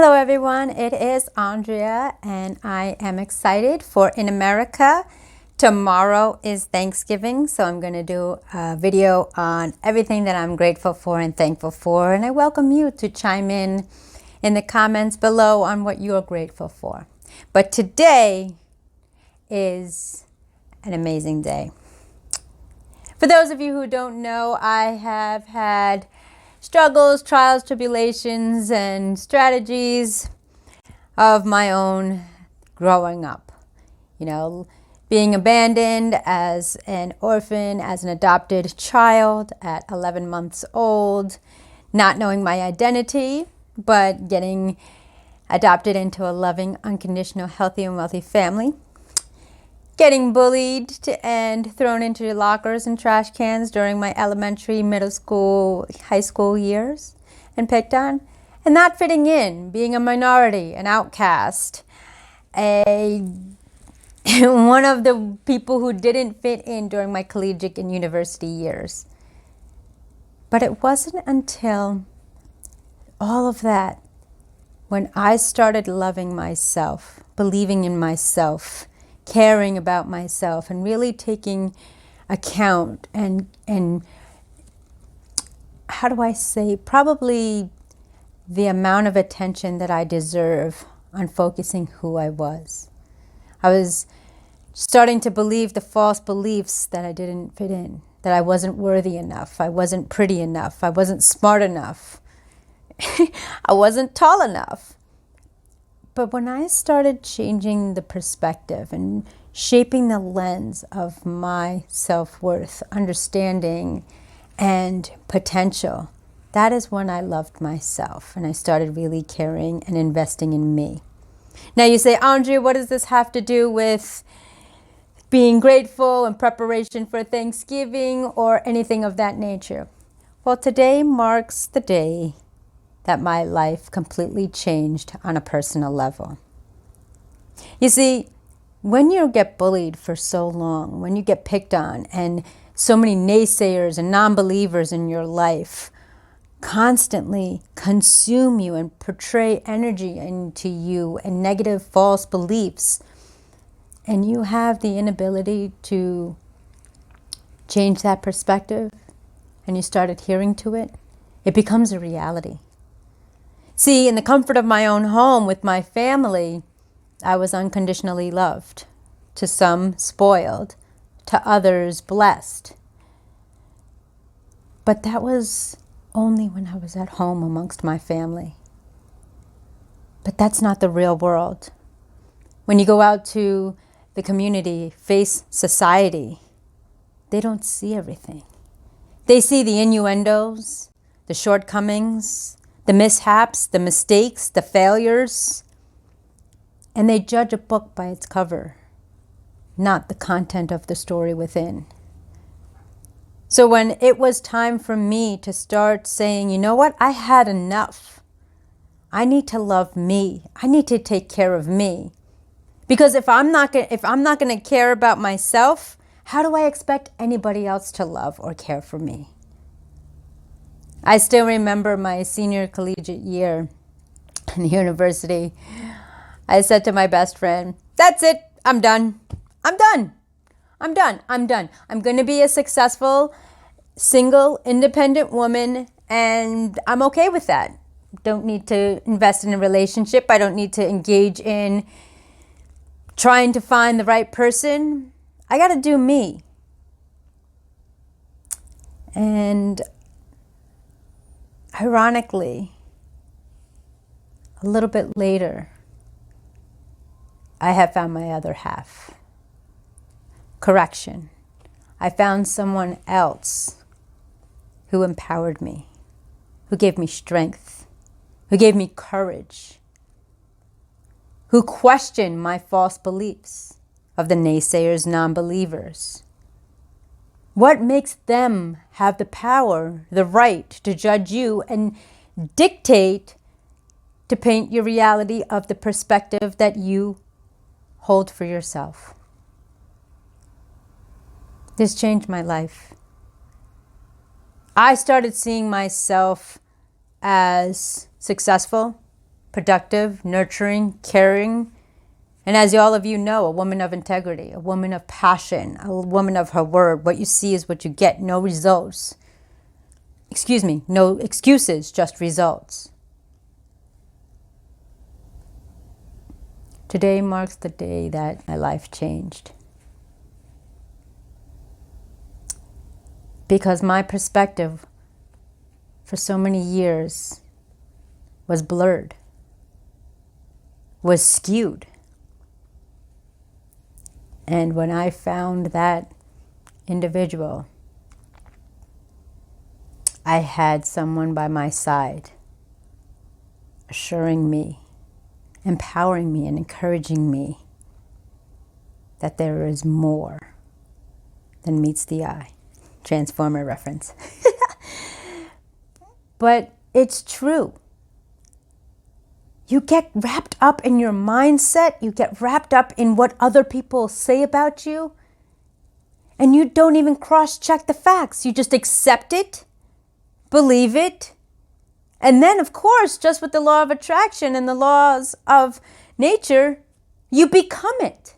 Hello everyone, it is Andrea and I am excited for In America. Tomorrow is Thanksgiving, so I'm going to do a video on everything that I'm grateful for and thankful for, and I welcome you to chime in the comments below on what you're grateful for. But today is an amazing day. For those of you who don't know, I have had struggles, trials, tribulations, and strategies of my own growing up. You know, being abandoned as an orphan, as an adopted child at 11 months old, not knowing my identity, but getting adopted into a loving, unconditional, healthy, and wealthy family. Getting bullied and thrown into lockers and trash cans during my elementary, middle school, high school years and picked on. And not fitting in, being a minority, an outcast, one of the people who didn't fit in during my collegiate and university years. But it wasn't until all of that, when I started loving myself, believing in myself, caring about myself, and really taking account and how do I say, probably the amount of attention that I deserve on focusing who I was. I was starting to believe the false beliefs that I didn't fit in, that I wasn't worthy enough, I wasn't pretty enough, I wasn't smart enough, I wasn't tall enough. But when I started changing the perspective and shaping the lens of my self-worth, understanding, and potential, that is when I loved myself and I started really caring and investing in me. Now you say, Andrea, what does this have to do with being grateful and preparation for Thanksgiving or anything of that nature? Well, today marks the day that my life completely changed on a personal level. You see, when you get bullied for so long, when you get picked on, and so many naysayers and non-believers in your life constantly consume you and portray energy into you and negative false beliefs, and you have the inability to change that perspective, and you start adhering to it, it becomes a reality. See, in the comfort of my own home with my family, I was unconditionally loved. To some, spoiled. To others, blessed. But that was only when I was at home amongst my family. But that's not the real world. When you go out to the community, face society, they don't see everything. They see the innuendos, the shortcomings, the mishaps, the mistakes, the failures, and they judge a book by its cover, not the content of the story within. So when it was time for me to start saying, you know what, I had enough. I need to love me. I need to take care of me. Because if I'm not going to care about myself, how do I expect anybody else to love or care for me? I still remember my senior collegiate year in university. I said to my best friend, that's it, I'm done. I'm done. I'm done. I'm done. I'm going to be a successful, single, independent woman, and I'm okay with that. Don't need to invest in a relationship. I don't need to engage in trying to find the right person. I got to do me. And ironically, a little bit later, I have found my other half. Correction. I found someone else who empowered me, who gave me strength, who gave me courage, who questioned my false beliefs of the naysayers, non-believers. What makes them have the power, the right to judge you and dictate to paint your reality of the perspective that you hold for yourself? This changed my life. I started seeing myself as successful, productive, nurturing, caring, and as all of you know, a woman of integrity, a woman of passion, a woman of her word. What you see is what you get. No results. No excuses, just results. Today marks the day that my life changed. Because my perspective for so many years was blurred, was skewed. And when I found that individual, I had someone by my side assuring me, empowering me, and encouraging me that there is more than meets the eye. Transformer reference. But it's true. You get wrapped up in your mindset. You get wrapped up in what other people say about you. And you don't even cross-check the facts. You just accept it, believe it. And then, of course, just with the law of attraction and the laws of nature, you become it.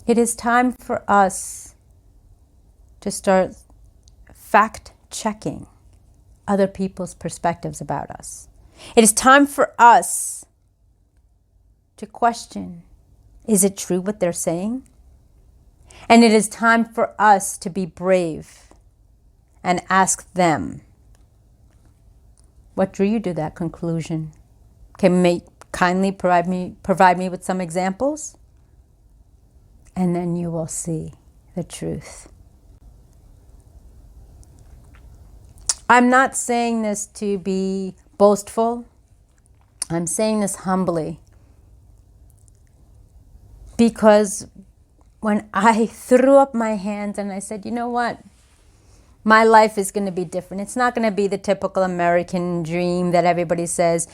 It is time for us to start fact-checking other people's perspectives about us. It is time for us to question, is it true what they're saying? And it is time for us to be brave and ask them, what drew you to that conclusion? Can you kindly provide me with some examples? And then you will see the truth. I'm not saying this to be boastful. I'm saying this humbly. Because when I threw up my hands and I said, you know what? My life is going to be different. It's not going to be the typical American dream that everybody says.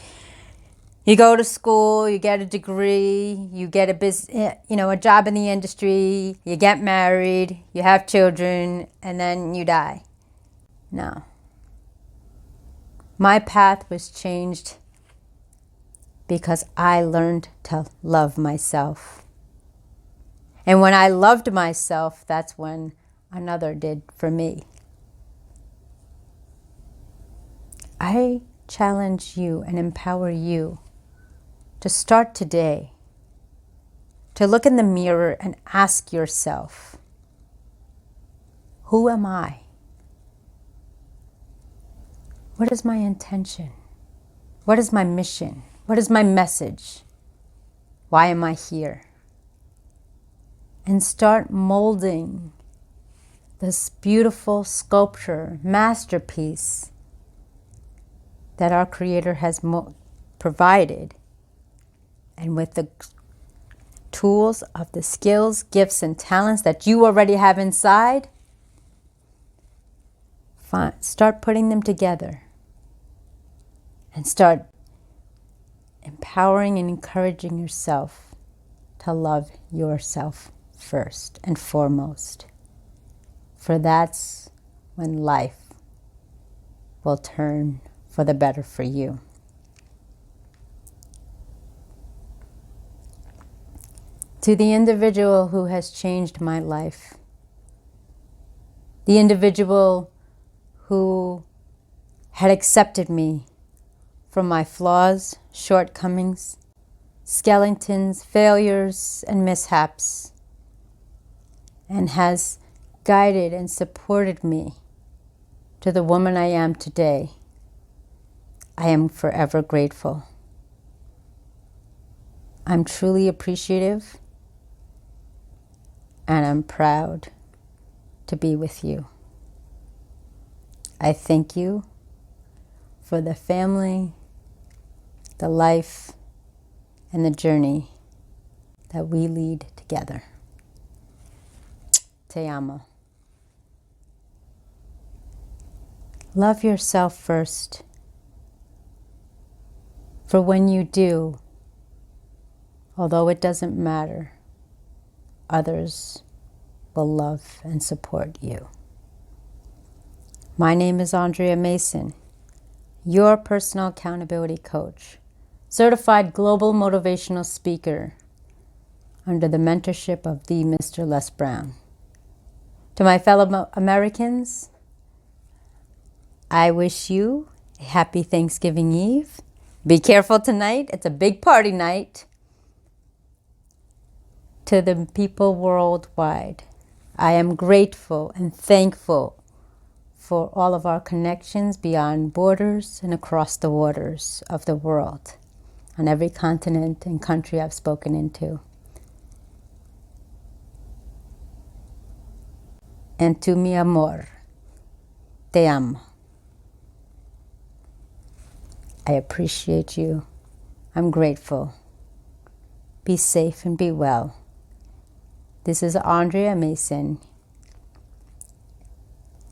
You go to school, you get a degree, you get a job in the industry, you get married, you have children, and then you die. No. My path was changed because I learned to love myself. And when I loved myself, that's when another did for me. I challenge you and empower you to start today, to look in the mirror and ask yourself, who am I? What is my intention? What is my mission? What is my message? Why am I here? And start molding this beautiful sculpture, masterpiece that our Creator has provided. And with the tools of the skills, gifts, and talents that you already have inside, start putting them together and start empowering and encouraging yourself to love yourself first and foremost. For that's when life will turn for the better for you. To the individual who has changed my life, the individual who had accepted me for my flaws, shortcomings, skeletons, failures, and mishaps, and has guided and supported me to the woman I am today, I am forever grateful. I'm truly appreciative, and I'm proud to be with you. I thank you for the family, the life, and the journey that we lead together. Te amo. Love yourself first. For when you do, although it doesn't matter, others will love and support you. My name is Andrea Mason, your personal accountability coach, certified global motivational speaker under the mentorship of the Mr. Les Brown. To my fellow Americans, I wish you a happy Thanksgiving Eve. Be careful tonight. It's a big party night. To the people worldwide, I am grateful and thankful for all of our connections beyond borders and across the waters of the world, on every continent and country I've spoken into. And to mi amor, te amo. I appreciate you. I'm grateful. Be safe and be well. This is Andrea Mason,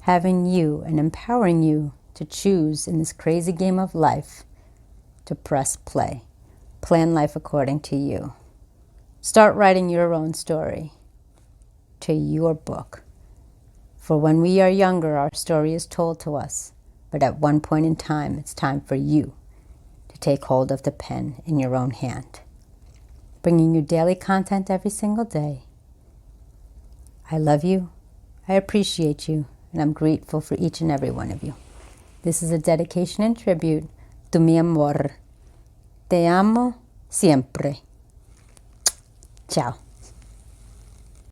having you and empowering you to choose in this crazy game of life to press play. Plan life according to you. Start writing your own story to your book. For when we are younger, our story is told to us. But at one point in time, it's time for you to take hold of the pen in your own hand. Bringing you daily content every single day. I love you, I appreciate you, and I'm grateful for each and every one of you. This is a dedication and tribute to mi amor. Te amo siempre. Ciao.